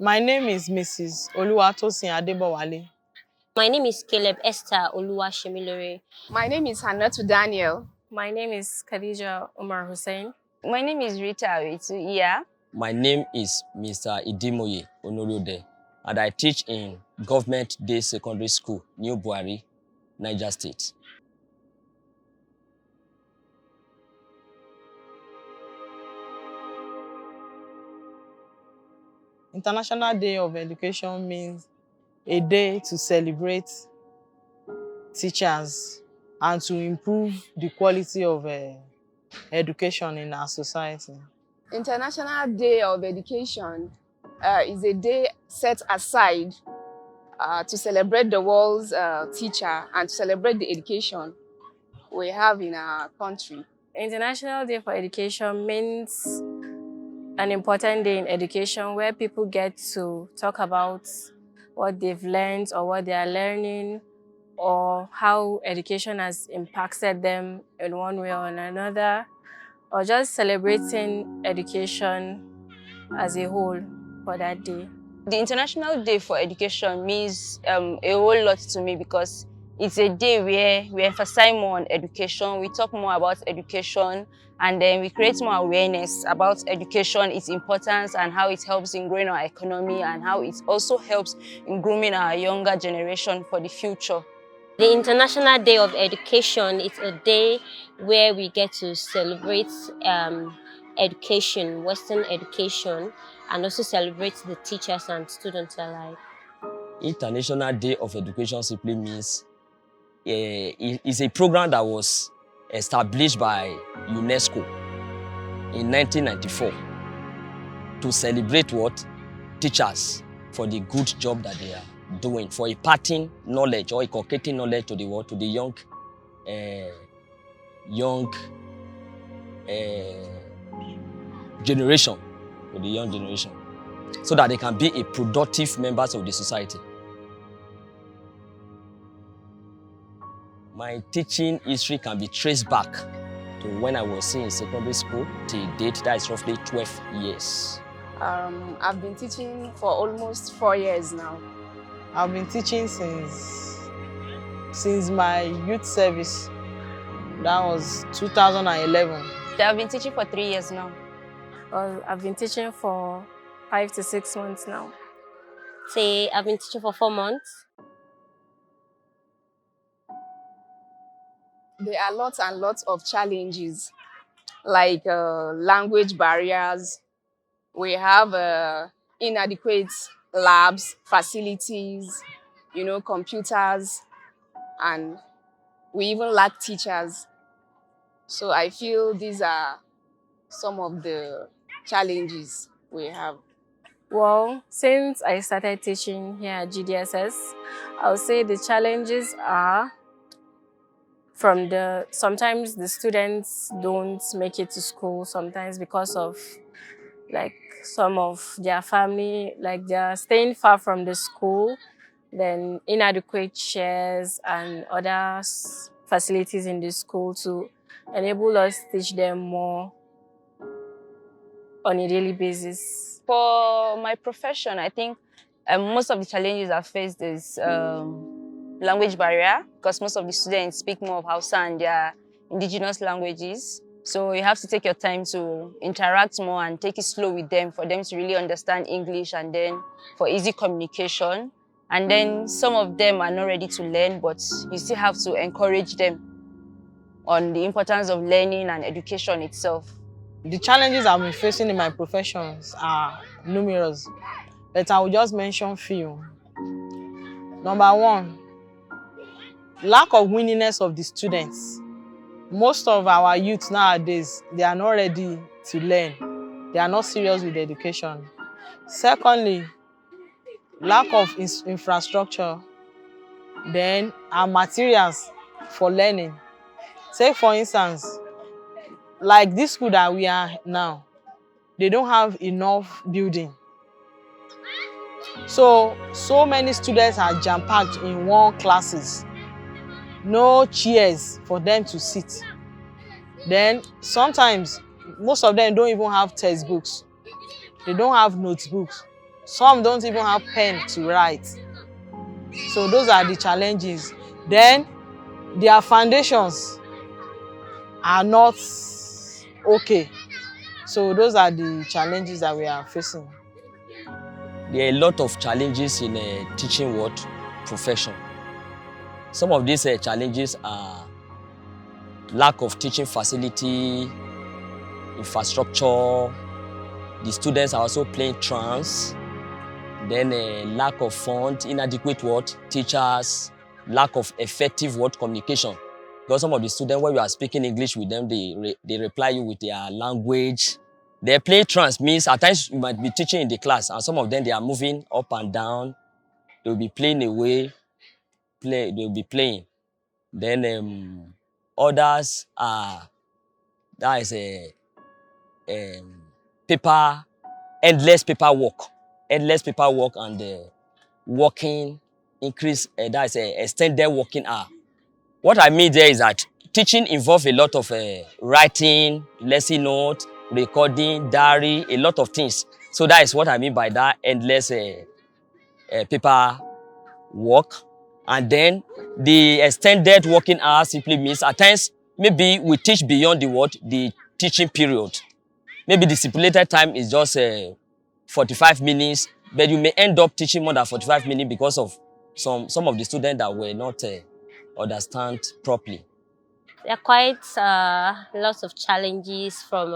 My name is Mrs. Oluwatosin Adebowale. My name is Caleb Esther Oluwashemilore. My name is Hannatu Daniel. My name is Khadija Umar Hussein. My name is Rita Iya. My name is Mr. Idimoye Onorode, and I teach in Government Day Secondary School, New Bwari, Niger State. International Day of Education means a day to celebrate teachers and to improve the quality of education in our society. International Day of Education is a day set aside to celebrate the world's teacher and to celebrate the education we have in our country. International Day for Education means an important day in education where people get to talk about what they've learned or what they are learning or how education has impacted them in one way or another, or just celebrating education as a whole for that day. The International Day for Education means a whole lot to me because it's a day where we emphasize more on education, we talk more about education, and then we create more awareness about education, its importance, and how it helps in growing our economy, and how it also helps in grooming our younger generation for the future. The International Day of Education is a day where we get to celebrate education, Western education, and also celebrate the teachers and students alike. International Day of Education simply means it's a program that was established by UNESCO in 1994 to celebrate what? Teachers for the good job that they are doing, for imparting knowledge or inculcating knowledge to the world, to the young generation, so that they can be a productive members of the society. My teaching history can be traced back to when I was in secondary school till date, that is roughly 12 years. I've been teaching for almost 4 years now. I've been teaching since my youth service. That was 2011. I've been teaching for 3 years now. I've been teaching for 5 to 6 months now. Say, I've been teaching for 4 months. There are lots and lots of challenges, like language barriers. We have inadequate labs, facilities, computers, and we even lack teachers. So I feel these are some of the challenges we have. Well, since I started teaching here at GDSS, I would say the challenges are sometimes the students don't make it to school, sometimes because of some of their family, they're staying far from the school, then inadequate chairs and other facilities in the school to enable us to teach them more on a daily basis. For my profession, I think most of the challenges I faced is language barrier, because most of the students speak more of Hausa and their indigenous languages. So you have to take your time to interact more and take it slow with them for them to really understand English, and then for easy communication. And then some of them are not ready to learn, but you still have to encourage them on the importance of learning and education itself. The challenges I've been facing in my professions are numerous, but I will just mention few. Number one, lack of willingness of the students. Most of our youth nowadays, they are not ready to learn. They are not serious with education. Secondly, lack of infrastructure, then and materials for learning. Take for instance, like this school that we are now, they don't have enough building. So many students are jam-packed in one classes. No chairs for them to sit. Then sometimes, most of them don't even have textbooks. They don't have notebooks. Some don't even have pen to write. So those are the challenges. Then their foundations are not okay. So those are the challenges that we are facing. There are a lot of challenges in teaching what profession. Some of these challenges are lack of teaching facility, infrastructure. The students are also playing trance. Then lack of funds, inadequate what teachers, lack of effective what communication. Because some of the students, when you are speaking English with them, they reply you with their language. They play trance means at times you might be teaching in the class, and some of them they are moving up and down. They will be playing away. They will be playing. Then others are that is a endless paperwork and working increase. That is extended working hour. What I mean there is that teaching involves a lot of writing, lesson notes, recording, diary, a lot of things. So that is what I mean by that endless paper work. And then the extended working hour simply means at times maybe we teach beyond the teaching period. Maybe the stipulated time is just 45 minutes, but you may end up teaching more than 45 minutes because of some of the students that were not understand properly. There are quite lots of challenges from,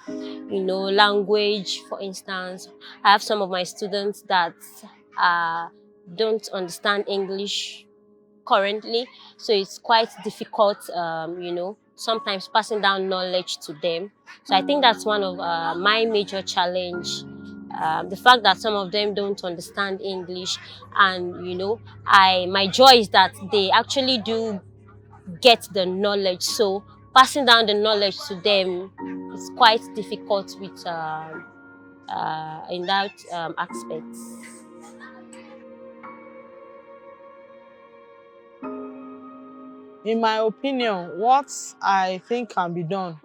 language, for instance. I have some of my students that don't understand English currently, so it's quite difficult, sometimes passing down knowledge to them. So I think that's one of my major challenge. The fact that some of them don't understand English, and my joy is that they actually do get the knowledge. So passing down the knowledge to them is quite difficult with in that aspect. In my opinion, what I think can be done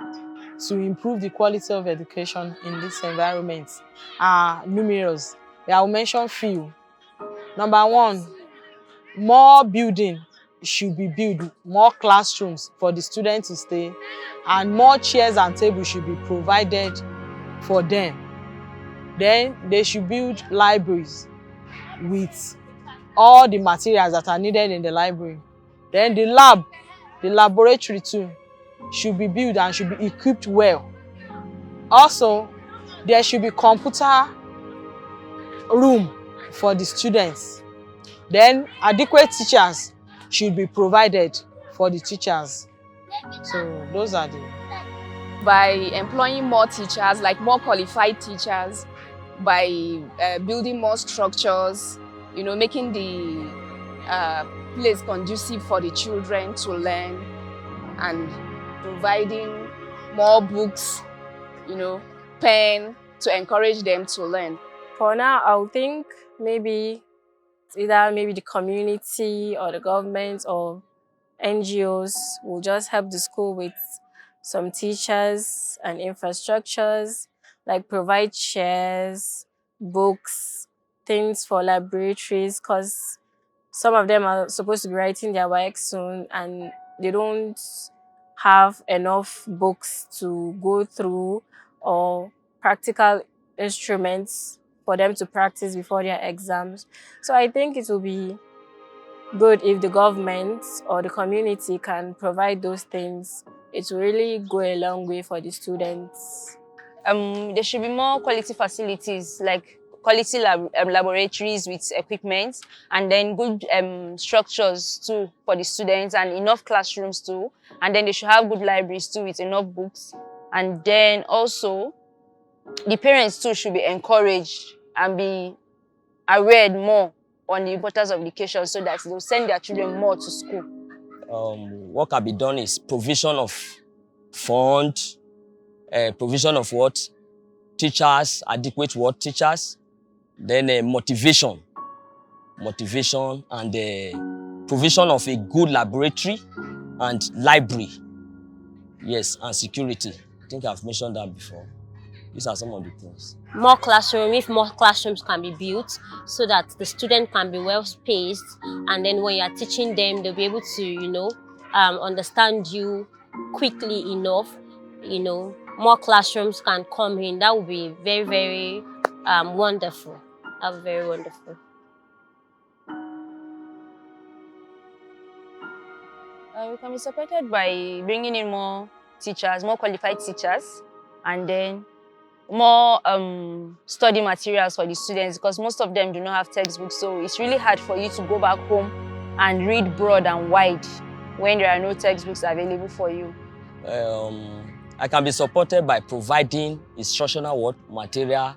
to improve the quality of education in this environment are numerous. I will mention few. Number one, more building should be built, more classrooms for the students to stay, and more chairs and tables should be provided for them. Then they should build libraries with all the materials that are needed in the library. Then the laboratory too, should be built and should be equipped well. Also, there should be computer room for the students. Then adequate teachers should be provided for the teachers. So those are the... By employing more teachers, like more qualified teachers, by building more structures, making the place conducive for the children to learn, and providing more books, pen to encourage them to learn. For now, I would think maybe the community or the government or NGOs will just help the school with some teachers and infrastructures, like provide chairs, books, things for laboratories, because some of them are supposed to be writing their work soon and they don't have enough books to go through or practical instruments for them to practice before their exams. So I think it will be good if the government or the community can provide those things. It will really go a long way for the students. There should be more quality facilities, like quality laboratories with equipment, and then good structures too for the students, and enough classrooms too. And then they should have good libraries too with enough books. And then also, the parents too should be encouraged and be aware more on the importance of education, so that they'll send their children more to school. What can be done is provision of fund, provision of what? Teachers, adequate what? Teachers. Then motivation, and provision of a good laboratory and library. Yes, and security. I think I've mentioned that before. These are some of the things. More classroom, if more classrooms can be built so that the student can be well spaced, and then when you are teaching them, they'll be able to, understand you quickly enough. More classrooms can come in. That would be very, very wonderful. That would be very wonderful. We can be supported by bringing in more teachers, more qualified teachers, and then more study materials for the students, because most of them do not have textbooks, so it's really hard for you to go back home and read broad and wide when there are no textbooks available for you. I can be supported by providing instructional material,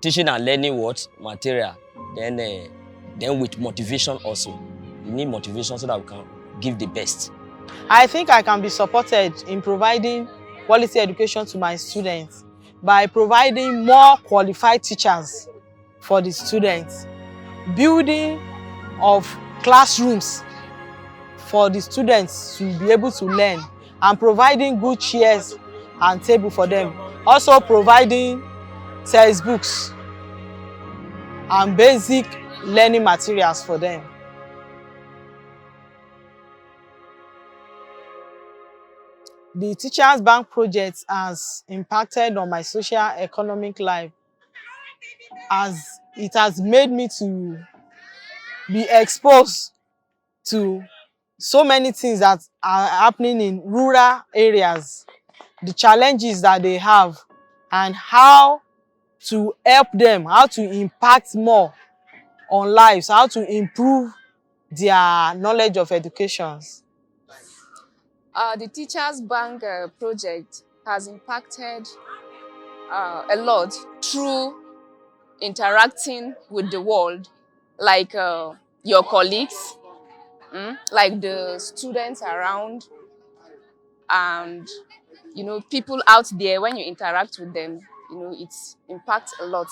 teaching and learning material, then with motivation also. We need motivation so that we can give the best. I think I can be supported in providing quality education to my students by providing more qualified teachers for the students, building of classrooms for the students to be able to learn, and providing good chairs and table for them. Also providing textbooks and basic learning materials for them. The Teachers Bank project has impacted on my social economic life, as it has made me to be exposed to so many things that are happening in rural areas, the challenges that they have, and how to help them, how to impact more on lives, how to improve their knowledge of education. The Teachers Bank project has impacted a lot through interacting with the world, like your colleagues, like the students around, and people out there. When you interact with them, it impacts a lot.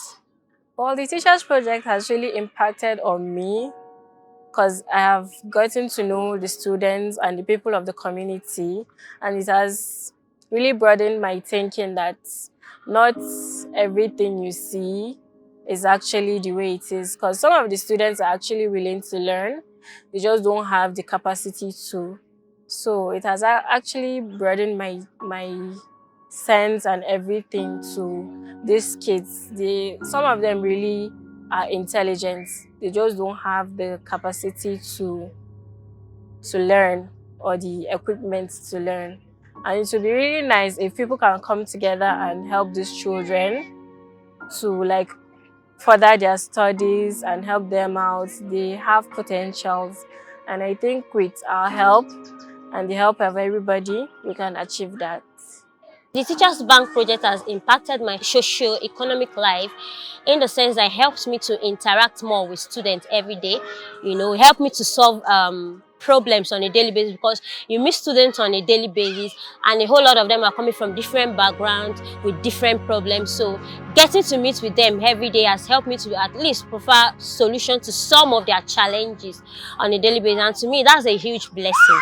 Well, the Teachers Project has really impacted on me because I have gotten to know the students and the people of the community, and it has really broadened my thinking that not everything you see is actually the way it is, because some of the students are actually willing to learn, they just don't have the capacity to. So it has actually broadened my sense and everything to these kids. Some of them really are intelligent, they just don't have the capacity to learn or the equipment to learn. And it would be really nice if people can come together and help these children to further their studies and help them out. They have potentials, and I think with our help and the help of everybody, we can achieve that. The Teachers Bank project has impacted my socio-economic life in the sense that it helps me to interact more with students every day. It helped me to solve problems on a daily basis, because you meet students on a daily basis and a whole lot of them are coming from different backgrounds with different problems. So getting to meet with them every day has helped me to at least provide solutions to some of their challenges on a daily basis. And to me, that's a huge blessing.